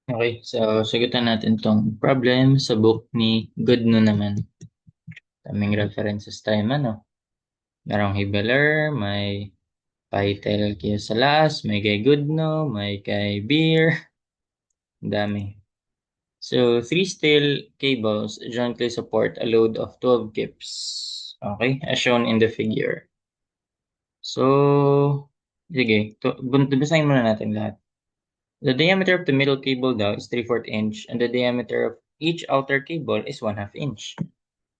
Okay, so sagutan natin tong problem sa book ni Goodno naman. Daming references tayo man, no? Merong Hibeler, may Paitel Salas, may kay Goodno, may kay Beer, ang dami. So, three steel cables jointly support a load of 12 kips. Okay, as shown in the figure. So, sige, basahin muna natin lahat. The diameter of the middle cable daw is 3/4 inch and the diameter of each outer cable is 1/2 inch.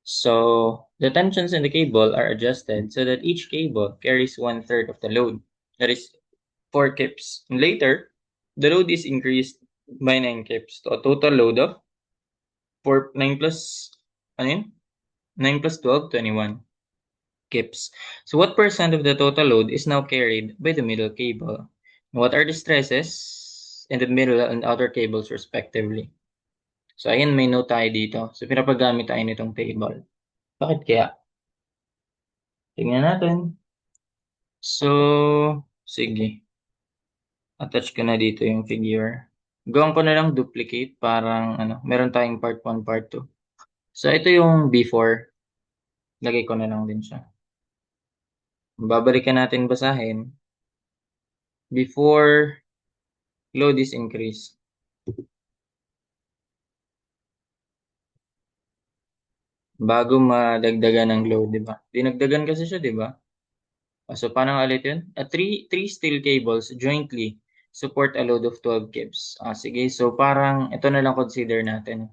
So the tensions in the cable are adjusted so that each cable carries 1/3 of the load. That is 4 kips. And later, the load is increased by 9 kips to a total load of 9 plus, ano yun? 9 plus 12, 21 kips. So what percent of the total load is now carried by the middle cable? What are the stresses in the middle and outer cables respectively? So ayan, may note tayo dito. So pinapagamit tayo nitong table. Bakit kaya? Tingnan natin. So, sige. Attach ko na dito yung figure. Gawin ko na lang duplicate. Parang, meron tayong part 1, part 2. So, ito yung before. Lagay ko na lang din siya. Babalikan natin basahin. Before load is increased. Bago madagdagan ng load, di ba? Dinagdagan kasi siya, di ba? So, paano nga ulit yun? Three steel cables jointly support a load of 12 kips. Sige. So, parang ito na lang consider natin.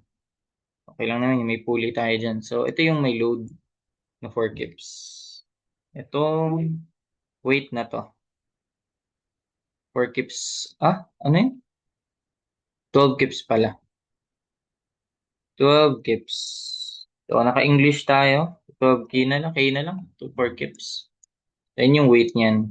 Okay lang naman, may pulley tayo dyan. So, ito yung may load na 4 kips. Itong weight na to. 4 kips. Ano yun? 12 kips pala. 12 kips. So, naka-English tayo. 12 K na lang. K na lang. 4 kips. Then yung weight niyan.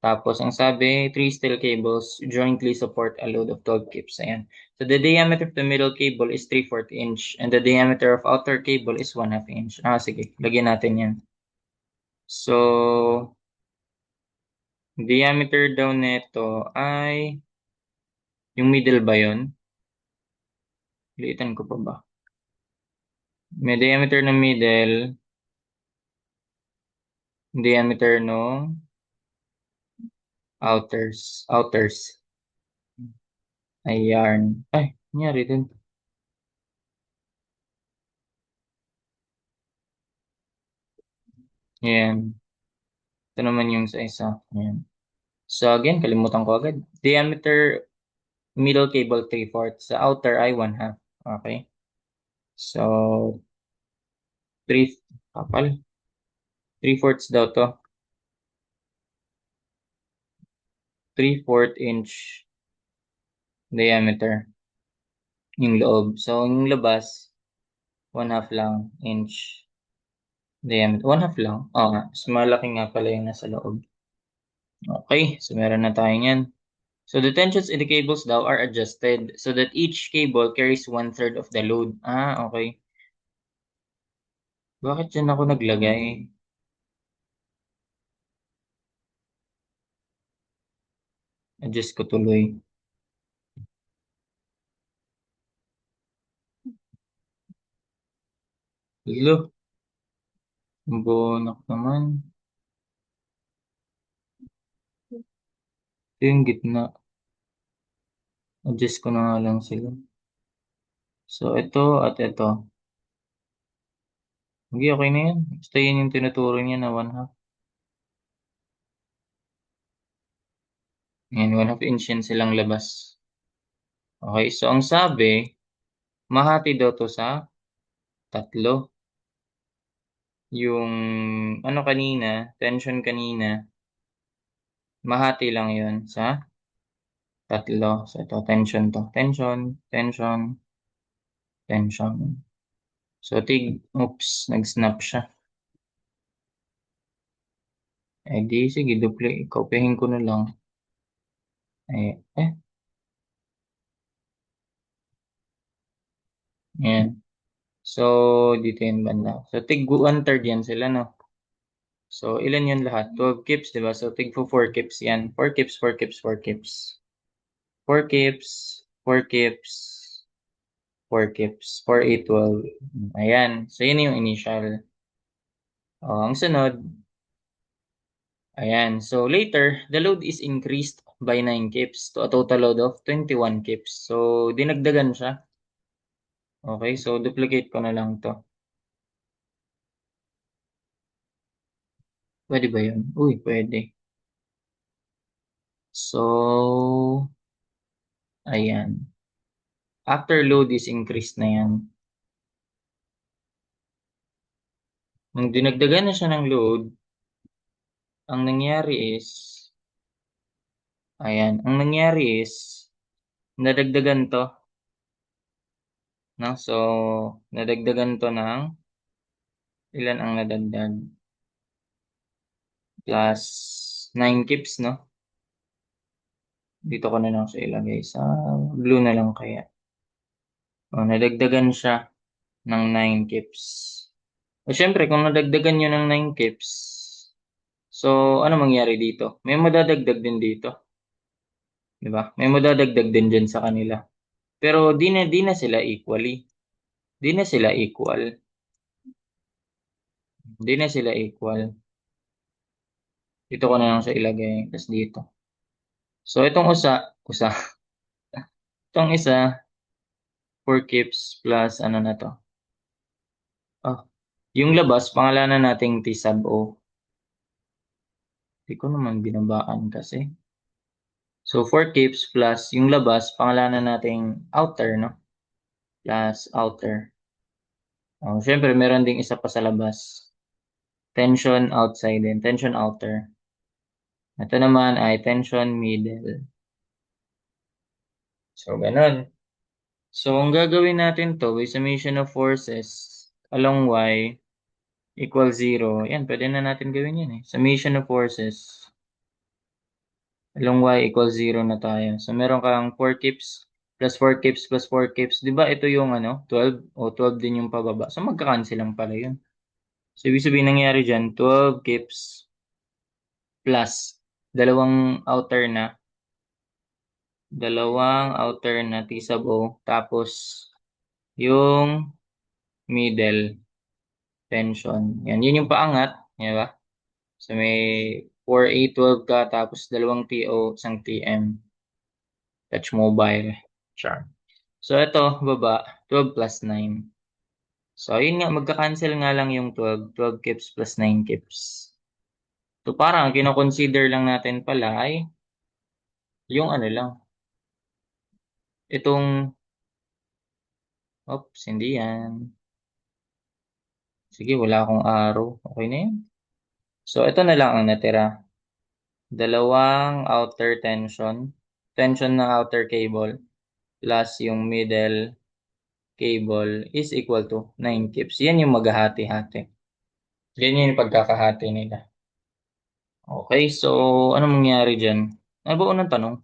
Tapos, ang sabi, three steel cables jointly support a load of 12 kips. Ayan. So, the diameter of the middle cable is 3/4 inch and the diameter of outer cable is 1/2 inch. Sige. Lagyan natin yan. So, diameter daw nito ay, yung middle ba yun? Liitan ko pa ba? May diameter ng middle, diameter no outers. Ay, yarn. Ay, nangyari din. Yan. Ito naman yung sa isa. Yan. So, again, kalimutan ko agad. Diameter, middle cable 3/4. Sa outer ay 1/2. Okay? So, 3, kapal. 3/4 daw to. 3/4 inch diameter yung loob. So, yung labas, 1/2 lang inch diameter. 1/2 lang. Oo nga. Mas malaki nga pala yung nasa loob. Okay. So, meron na tayo yan. So, the tensions in the cables daw are adjusted so that each cable carries 1/3 of the load. Okay. Bakit dyan ako naglagay? Adjust ko tuloy. Hello. Bonak naman. Ito yung gitna. Adjust ko na nga lang sila. So, ito at ito. Hindi, okay na yan. Basta yun yung tinuturo niya na 1/2. Yan, 1/2 inch yan silang labas. Okay, so ang sabi, mahati daw to sa tatlo. Yung ano kanina, tension kanina, mahati lang yun sa tatlo. So ito, tension to. Tension, tension, tension. So oops, nag-snap siya. Di sige, kopyahin ko na lang. Yan. So, dito yung banda. So, tig 1/3 yan sila, no? So, ilan yun lahat? 12 kips, di ba? So, tig 4 kips yan. 4 kips, 4 kips, 4 kips. 4 kips, 4 kips, 4 kips, 4, 8, 12. Ayan. So, yun yung initial. O, ang sunod, ayan. So, later, the load is increased by 9 kips to a total load of 21 kips. So, dinagdagan siya. Okay, so duplicate ko na lang to. Pwede ba yun? Uy, pwede. So, ayan. After load is increased na yan. Nung dinagdagan na siya ng load, ang nangyari is, ayan, ang nangyari is, nadagdagan to. No? So, nadagdagan to ng, ilan ang nadagdag? Plus 9 kips, no? Dito ko na lang siya ilagay. Sa blue na lang kaya. O, nadagdagan siya ng 9 kips. O, syempre, kung nadagdagan nyo ng 9 kips, so, ano mangyari dito? May madadagdag din dito. Di ba? May madadagdag din dyan sa kanila. Pero di na sila equally. Di na sila equal. Di na sila equal. Dito ko na lang siya ilagay. Tapos dito. So, itong itong isa, 4 kips plus ano na to. Oh, yung labas, pangalanan nating T sub O. Hindi ko naman binabaan kasi. So, 4 kips plus yung labas, pangalanan nating outer, no? Plus outer. Oh, syempre, meron ding isa pa sa labas. Tension outside din. Tension outer. Ito naman ay tension middle. So, ganun. So, ang gagawin natin to by summation of forces along y equals 0. Yan, pwede na natin gawin yan eh. Summation of forces along y equals 0 na tayo. So, meron kang 4 kips plus 4 kips plus 4 kips. Di ba ito yung 12? O 12 din yung pababa. So, magka-cancel lang pala yun. So, ibig sabihin nangyari dyan, 12 kips plus dalawang outer na T sub O, tapos yung middle tension. Yan, yun yung paangat, di ba? So may 4A12 ka, tapos dalawang TO, isang TM. Touch mobile. Sure. So ito, baba, 12 plus 9. So yun nga, magka-cancel nga lang yung 12 kips plus 9 kips. So parang kino-consider lang natin pala ay yung ano lang, itong, oops, hindi yan. Sige, wala akong arrow. Okay na yun. So, ito na lang ang natira. Dalawang outer tension. Tension ng outer cable plus yung middle cable is equal to 9 kips. Yan yung maghahati-hati. Yan yung pagkakahati nila. Okay, so ano mangyari dyan? Ano ba unang tanong?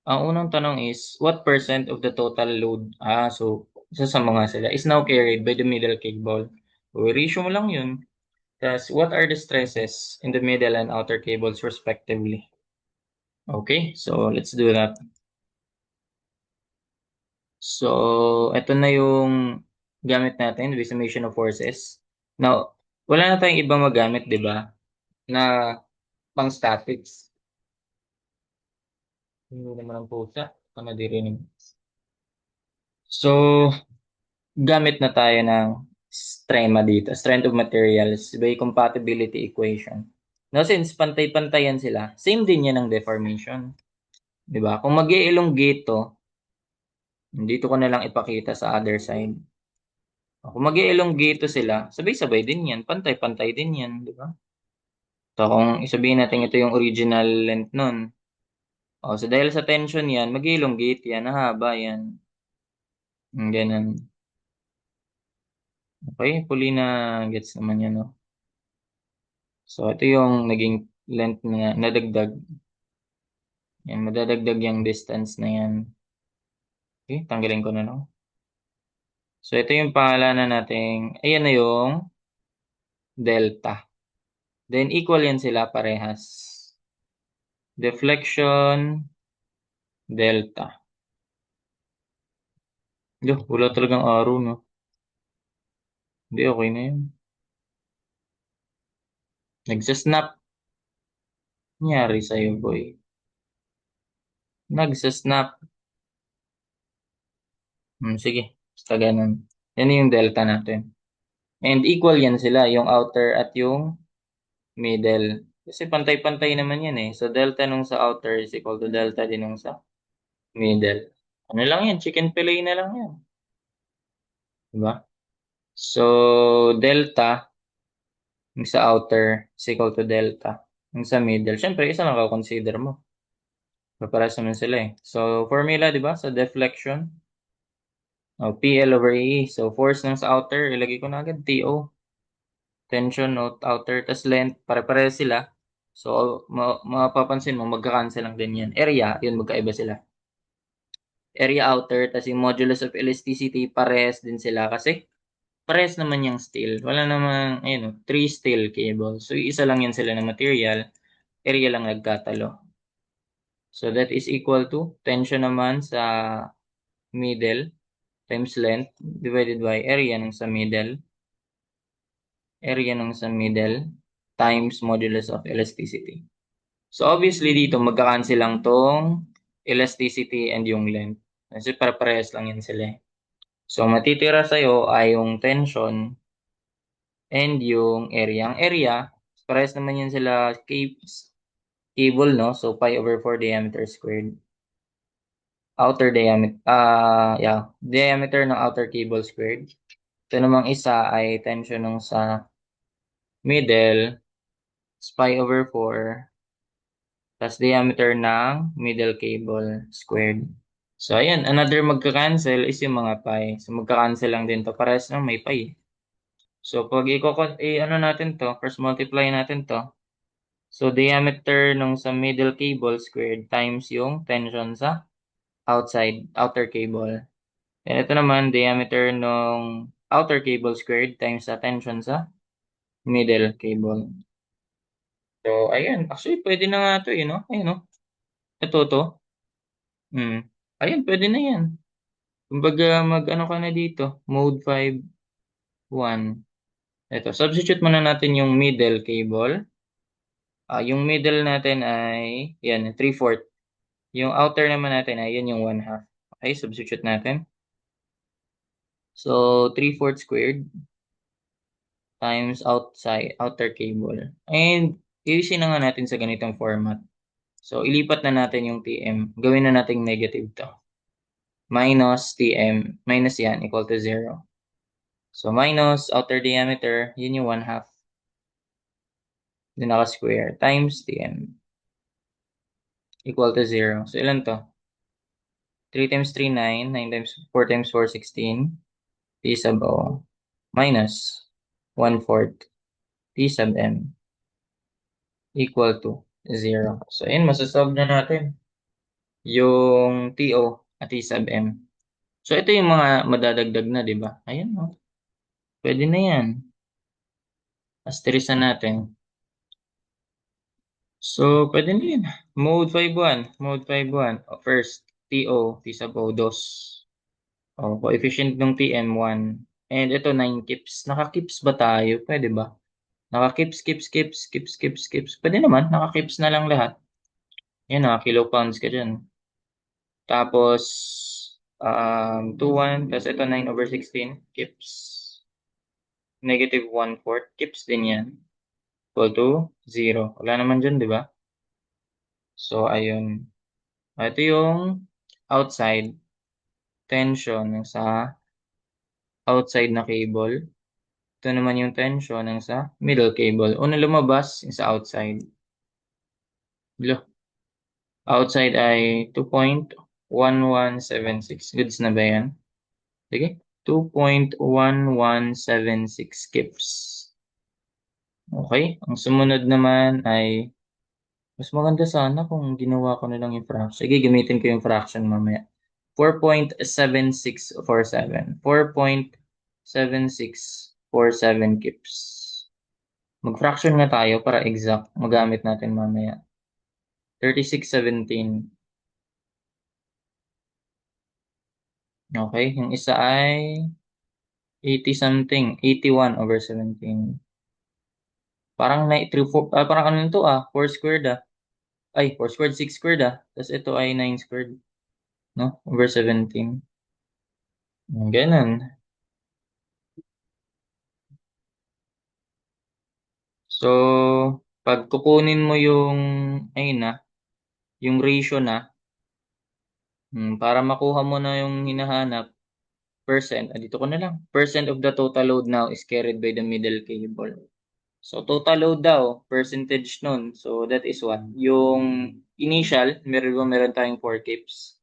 Ang unang tanong is, what percent of the total load, so isa sa mga sila, is now carried by the middle cable? So, ratio mo lang yun. Thus, what are the stresses in the middle and outer cables respectively? Okay, so let's do that. So, ito na yung gamit natin, the summation of forces. Now, wala na tayong ibang magamit, di ba? Na pang statics. Hindi naman ang pusa. Ano dirinig. So, gamit na tayo ng strema dito. Strength of materials by compatibility equation. Now, since pantay-pantayan sila, same din yan ang deformation. Di ba? Kung mag-elongate to, dito ko na lang ipakita sa other side. Kung mag-elongate to sila, sabay-sabay din yan. Pantay-pantay din yan. Di ba? So, kung isabihin natin ito yung original length nun. So dahil sa tension yan, mag-elongate yan. Haba yan. Ganun. Okay, puli na gets naman yan. No? So, ito yung naging length na nadagdag. Yan, madadagdag yung distance na yan. Okay, tanggalin ko na no. So, ito yung pangalanan natin. Ayan na yung delta. Then, equal yan sila parehas. Deflection, delta. Wala talagang araw, no? Hindi, okay na yun. Nagsasnap. Nangyari sa'yo, boy. Nagsasnap. Sige. Basta ganun. Yan yung delta natin. And equal yan sila, yung outer at yung middle. Kasi pantay-pantay naman yan eh. So delta nung sa outer is equal to delta din nung sa middle. Ano lang yan? Chicken fillet na lang yan. Diba? So, delta yung sa outer is equal to delta yung sa middle. Siyempre, isa lang consider mo. Paparas naman sila eh. So, formula, di ba? Sa deflection, PL over AE. So, force ng sa outer, ilagay ko na agad, TO. Tension, no, outer, tas length, pare-pareho sila. So, mapapansin mo, magka-cancel lang din yan. Area, yun, magkaiba sila. Area outer, tas yung modulus of elasticity, parehas din sila. Kasi, parehas naman yung steel. Wala namang, ayun, no, three steel cable. So, isa lang yan sila ng material. Area lang nagkatalo. So, that is equal to tension naman sa middle times length divided by area ng sa middle times modulus of elasticity. So obviously dito magka-cancel lang tong elasticity and yung length. Kasi para-parehas lang yan sila eh. So matitira sa'yo ay yung tension and yung area. Ang area, parehas naman yan sila cable, no? So pi over 4 diameter squared. Outer diameter, diameter ng outer cable squared. Ito namang isa ay tension nung sa middle, pi over 4, plus diameter ng middle cable squared. So, ayan, another magka-cancel is yung mga pi. So, magka-cancel lang din to. Parehas lang may pi. So, pag ano natin to, first multiply natin to. So, diameter nung sa middle cable squared times yung tension sa outer cable. And ito naman, diameter nung outer cable squared times sa tension sa middle cable. So, ayan. Actually, pwede na nga ito, no? Ayun, no? Ito, to. Hmm. Ayan, pwede na yan. Kumbaga, mag-ano ka na dito. Mode 5, 1. Ito, substitute muna natin yung middle cable. Yung middle natin ay, yan, 3/4. Yung outer naman natin ay, yan yung 1/2. Okay, substitute natin. So, 3/4 squared times outer cable. And, iusin na nga natin sa ganitong format. So, ilipat na natin yung TM. Gawin na natin negative to. Minus TM. Minus yan, equal to 0. So, minus outer diameter, yun yung 1/2. Then naka-square times TM equal to 0. So, ilan to? 3 times 3, 9. 9 times 4 times 4, 16. T sub O minus 1/4 T sub M equal to 0. So, ayun, masasolve na natin yung TO at T sub M. So, ito yung mga madadagdag na, di ba? Ayun, no? Pwede na yan. Asterisan natin. So, pwede na yun. Mode 5-1. Mode 5-1. First, TO, T sub O, dos. Coefficient ng TM 1. And ito 9 kips. Naka-kips ba tayo? Pwede ba? Naka-kips, kips, kips, kips, kips, kips. Pwede naman. Naka-kips na lang lahat. Yan, kilopounds ka dyan. Tapos, 2, 1. Tapos ito 9/16. Kips. Negative 1/4. Kips din yan. Equal to 0. Wala naman dyan, di ba? So, ayun. Ito yung outside tension sa outside na cable. Ito naman yung tension ng sa middle cable. Una lumabas yung sa outside. Outside ay 2.1176. Goods na ba yan? Sige. 2.1176 kips. Okay. Ang sumunod naman ay mas maganda sana kung ginawa ko na lang yung fraction. Sige, gamitin ko yung fraction mamaya. 4.7647. 4.7647 kips. Mag-fraction nga tayo para exact. Magamit natin mamaya. 3617. Okay, yung isa ay 80 something, 81/17. Parang na 3, 4, parang ano to 4 squared Ay, 4 squared, 6 squared Tapos ito ay 9 squared, no? Over 17. Ganun. So, pag kukunin mo yung, ayun yung ratio para makuha mo na yung hinahanap, percent, dito ko na lang. Percent of the total load now is carried by the middle cable. So, total load daw, percentage nun. So, that is what? Yung initial, meron tayong 4 kips.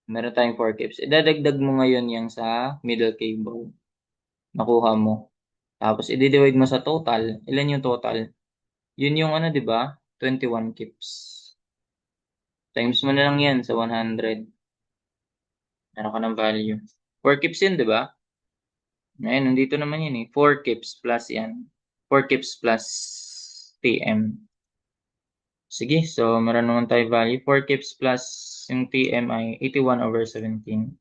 Meron tayong 4 kips. Idadagdag mo ngayon yung sa middle cable. Nakuha mo. Tapos, i-divide mo sa total. Ilan yung total? Yun yung ano, di ba? 21 kips. Times mo na lang yan sa 100. Meron ka ng value. 4 kips yun, di ba? Ngayon, nandito naman yun 4 kips plus yan. 4 kips plus TM. Sige, so meron naman tayo value. 4 kips plus yung TM ay 81/17.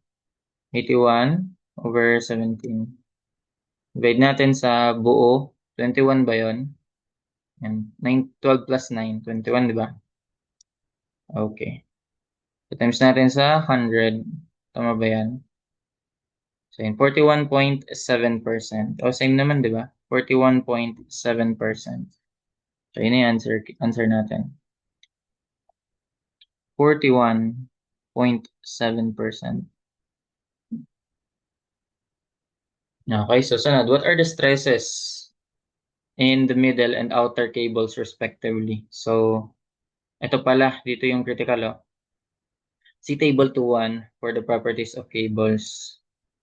81/17. Divide natin sa buo. 21 ba yun? Yan. 12 plus 9. 21, di ba? Okay. So, times natin sa 100. Tama ba yan? So, yun, 41.7%. O, same naman, di ba? 41.7%. So, yun yung answer natin. 41.7%. Okay, so sunod. What are the stresses in the middle and outer cables respectively? So, ito pala, dito yung critical, See table 2.1 for the properties of cables.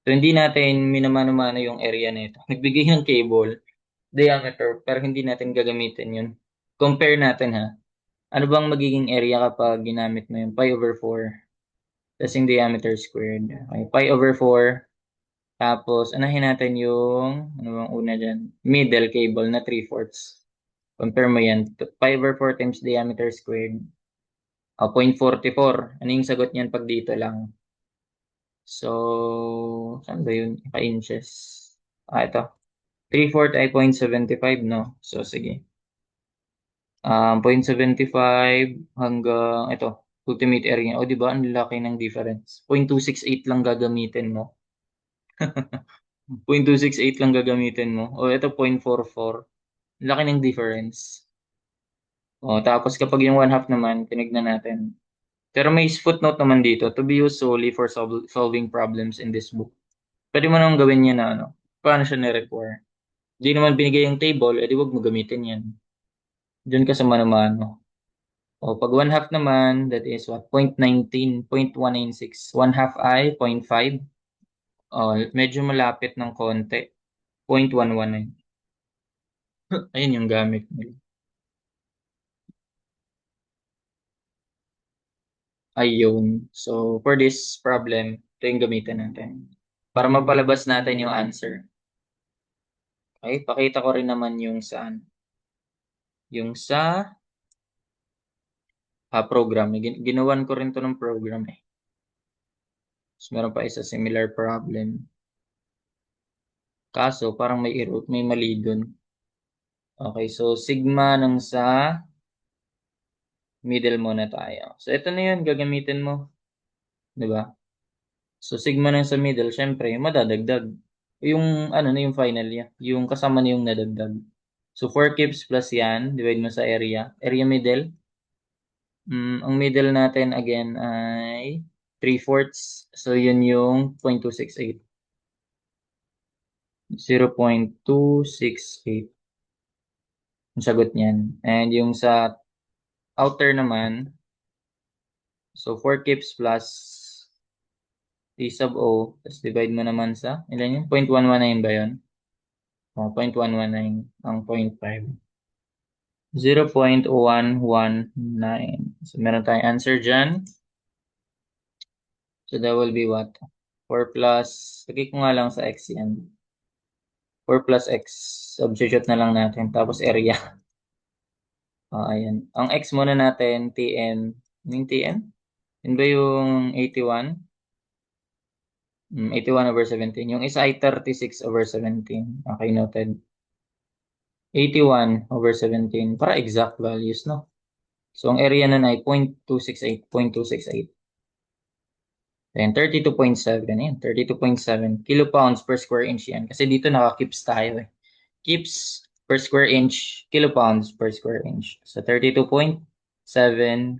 So, hindi natin minamano-mano yung area nito. Nagbigay ng cable, diameter, pero hindi natin gagamitin yun. Compare natin Ano bang magiging area kapag ginamit mo yung pi/4? Tapos yung diameter squared. Okay, pi/4. Tapos, anahin natin yung, ano bang una dyan? Middle cable na 3/4. Compare mo yan. Pi/4 times diameter squared. 0.44. Ano yung sagot niyan pag dito lang? So, saan ba yun? Ka-inches. Ito. 3/4 ay 0.75, no? So, sige. 0.75 hanggang, ito, ultimate area. O, di ba? Ang laki ng difference. 0.268 lang gagamitin mo. 0.268 lang gagamitin mo. O, ito, 0.44. Laki ng difference. O, tapos kapag yung 1/2 naman, tinignan natin. Pero may footnote naman dito, to be used solely for solving problems in this book. Pwede mo naman gawin yan paano siya ni-require. Hindi naman binigay yung table, edi wag mo gamitin yan. Diyan ka sa mano-mano. O, pag 1/2 naman, that is what? 0.19, 0.196. 1/2 ay 0.5. O, medyo malapit ng konti. 0.119. Ayun yung gamit nila. Ayun. So, for this problem, ito yung gamitin natin. Para mapalabas natin yung answer. Okay, pakita ko rin naman yung saan. Yung sa program. Ginawan ko rin to ng program So, meron pa isa similar problem. Kaso, parang may mali dun. Okay, so sigma ng sa middle muna tayo. So, ito na yun, gagamitin mo. Di ba? So, sigma ng sa middle, syempre, madadagdag. Yung, ano na yung final niya. Yung kasama na yung nadagdag. So, 4 kips plus yan, divide mo sa area. Area middle. Ang middle natin, again, ay 3/4. So, yun yung 0.268. 0.268 yung sagot niyan. And yung sa outer naman, so 4 kips plus T sub O, tapos divide mo naman sa, ilan yun? 0.119 ba yun? 0.119 ang 0.5. 0.119. So, meron tayong answer dyan. So, that will be what? 4 plus, lagay ko nga lang sa x yan. 4 plus x, substitute na lang natin. Tapos area. Ayan. Ang x muna natin, Tn. Ano yung Tn? Yun ba yung 81? 81/17. Yung isa ay 36/17. Okay, noted. 81/17 para exact values, no? So, ang area nun ay 0.268, 0.268. Then, 32.7, yan. 32.7 kilopounds per square inch yan. Kasi dito naka-kips tayo eh. Kips per square inch, kilopounds per square inch. So, 32.7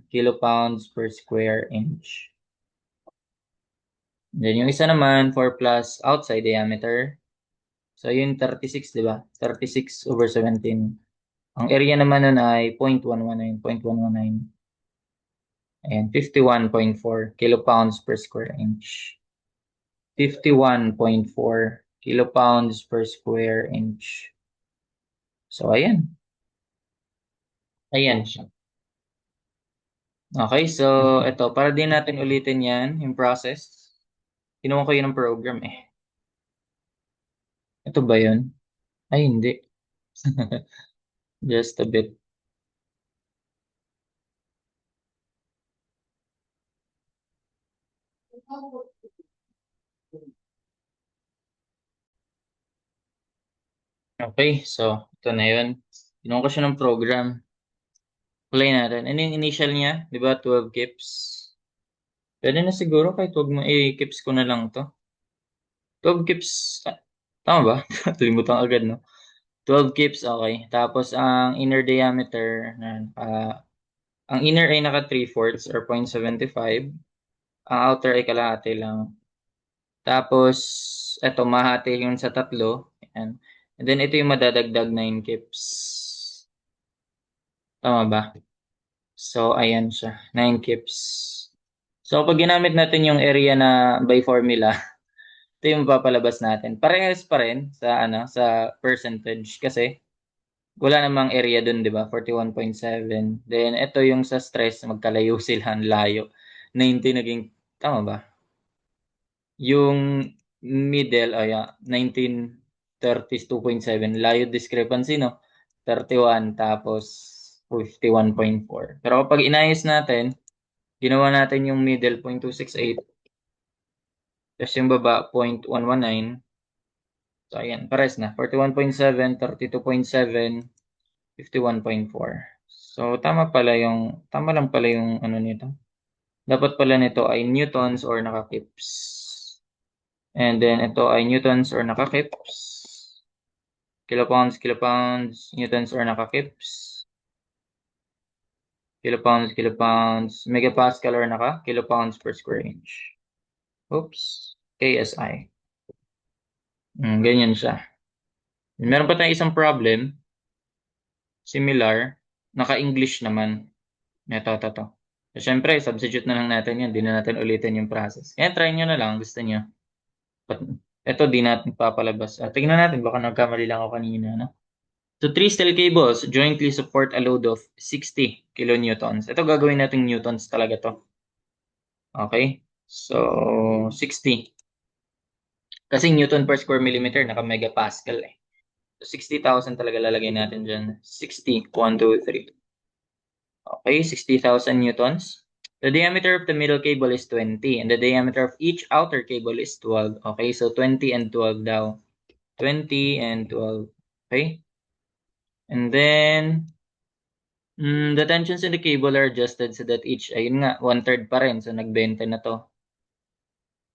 kilopounds per square inch. Then, yung isa naman, 4 plus outside diameter. So, yun 36, di ba? 36/17. Ang area naman nun ay 0.119, 0.119. Ayan, 51.4 kilopounds per square inch. 51.4 kilopounds per square inch. So, ayan. Ayan siya. Okay, so ito, para din natin ulitin yan, yung process. Kinuha ko yun ng program eh. Ito ba yun? Ay, hindi. Just a bit. Okay, so ito na yun. Kinuha ko siya ng program. Play natin. Ano yung initial niya? Di ba? 12 kips. Pwede na siguro kahit wag mo i-kips ko na lang to. 12 kips. Tama ba? Tulimutan agad, no? 12 kips, okay. Tapos, ang inner diameter, ang inner ay naka 3/4 or 0.75. Ang outer ay kalahati lang. Tapos, eto, mahati yun sa tatlo. Ayan. And then, ito yung madadagdag 9 kips. Tama ba? So, ayan siya. 9 kips. So, pag ginamit natin yung area na by formula, ito yung papalabas natin. Parehas pa rin sa, sa percentage kasi wala namang area dun, di ba? 41.7. Then, ito yung sa stress, magkalayo sila, ang layo. 90 naging, tama ba? Yung middle, 1932.7. Layo discrepancy, no? 31, tapos 51.4. Pero kapag inayos natin, ginawa natin yung middle, 0.268. Tapos yung baba, 0.119. So, ayan, pares na. 41.7, 32.7, 51.4. So, tama lang pala yung ano nito. Dapat pala nito ay newtons or nakakips. And then, ito ay newtons or nakakips. Kilopounds, kilopounds, newtons or nakakips. Kilopounds, kilopounds, megapascal or kilopounds per square inch. Oops. KSI. Ganyan siya. Meron pa tayong isang problem. Similar. Naka-English naman. Ito. So, syempre, substitute na lang natin yan. Di na natin ulitin yung process. Kaya try nyo na lang. Gusto nyo. But, ito, di natin papalabas. Tingnan natin. Baka nagkamali lang ako kanina. No? So, three steel cables jointly support a load of 60 kilonewtons. Ito, gagawin natin newtons talaga to. Okay? So, 60. Kasi newton per square millimeter, naka-megapascal eh. So, 60,000 talaga lalagay natin dyan. 60. 1, 2, 3. Okay, 60,000 newtons. The diameter of the middle cable is 20 and the diameter of each outer cable is 12. Okay, so 20 and 12 daw. 20 and 12. Okay? And then, the tensions in the cable are adjusted so that each, ayun nga, 1/3 pa rin. So, nag-20 na to.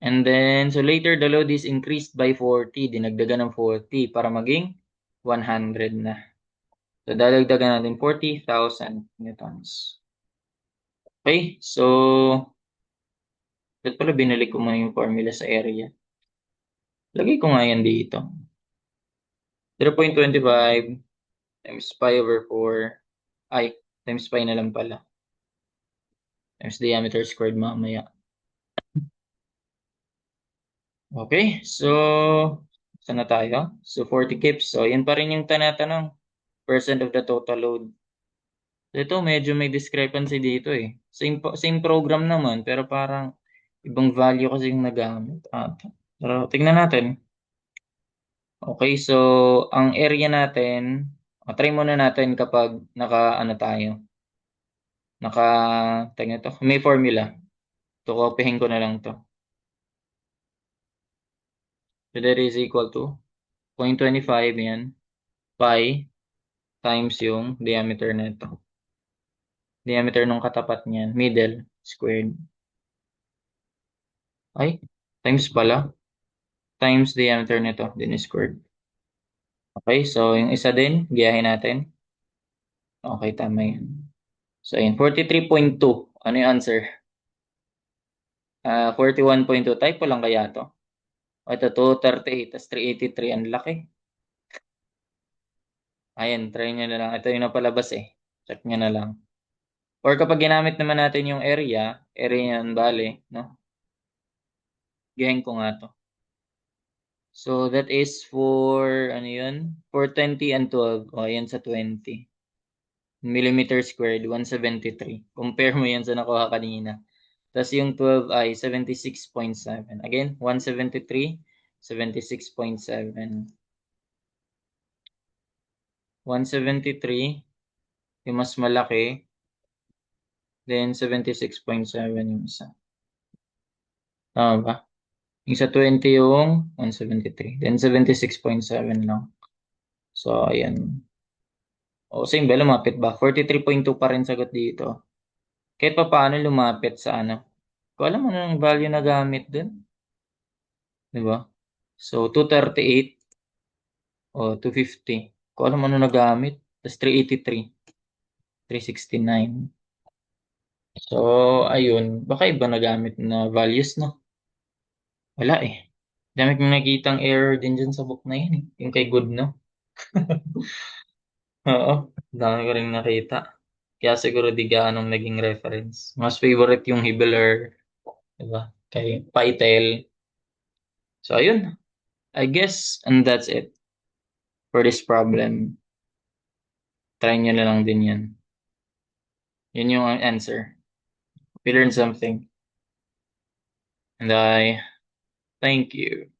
And then, so later, the load is increased by 40. Dinagdagan ng 40 para maging 100 na. So, dadagdagan natin 40,000 newtons. Okay, so, dapat pala binalik ko muna yung formula sa area. Lagay ko nga yan dito. 0.25 times pi over 4. Ay, times pi na lang pala. Times diameter squared mamaya. Okay, so, saan na tayo? So, 40 kips. So, yan pa rin yung tanatanong. Percent of the total load. Ito, medyo may discrepancy dito eh. Same program naman, pero parang ibang value kasi yung nagamit. Pero tingnan natin. Okay, so ang area natin, try muna natin kapag ano tayo, tingnan to, may formula. Kopyahin ko na lang to. So that is equal to 0.25 yan, pi times yung diameter nito. Diameter nung katapat niyan, middle, squared. Ay, times pala. Times diameter nito, din squared. Okay, so yung isa din, giyahin natin. Okay, tama yan. So, ayun, 43.2. Ano yung answer? 41.2. Typo lang kaya to? O, ito, 238, tas 383. Ang laki. Ayan, try nyo na lang. Ito yung napalabas eh. Check nyo na lang. Or kapag ginamit naman natin yung area yan, bale, no? Giyahin ko nga to. So, that is for, ano yun? For 20 and 12. O, ayan sa 20. Millimeter squared, 173. Compare mo yan sa nakuha kanina. Tapos yung 12 ay 76.7. Again, 173, 76.7. 173, yung mas malaki. Then 76.7 yung isa. Tama ba? Yung sa 20 yung 173. Then 76.7 lang. So, ayan. O, same ba? Lumapit ba? 43.2 pa rin sagot dito. Kahit pa paano lumapit sa ano. Kung alam mo na ng value na gamit dun. Di ba? So, 238 o 250. Kung alam mo na nagamit. Tapos 383. 369. So, ayun. Baka iba nagamit na values, no? Wala eh. Dami kong nakitang error din dyan sa book na yun eh. Yung kay Good, no? Oo. Dami ko rin nakita. Kaya siguro di gaanong naging reference. Mas favorite yung Hibbler, diba? Kay Pytel. So, ayun. I guess, and that's it for this problem. Try nyo na lang din yan. Yun yung answer. We learned something. And I thank you.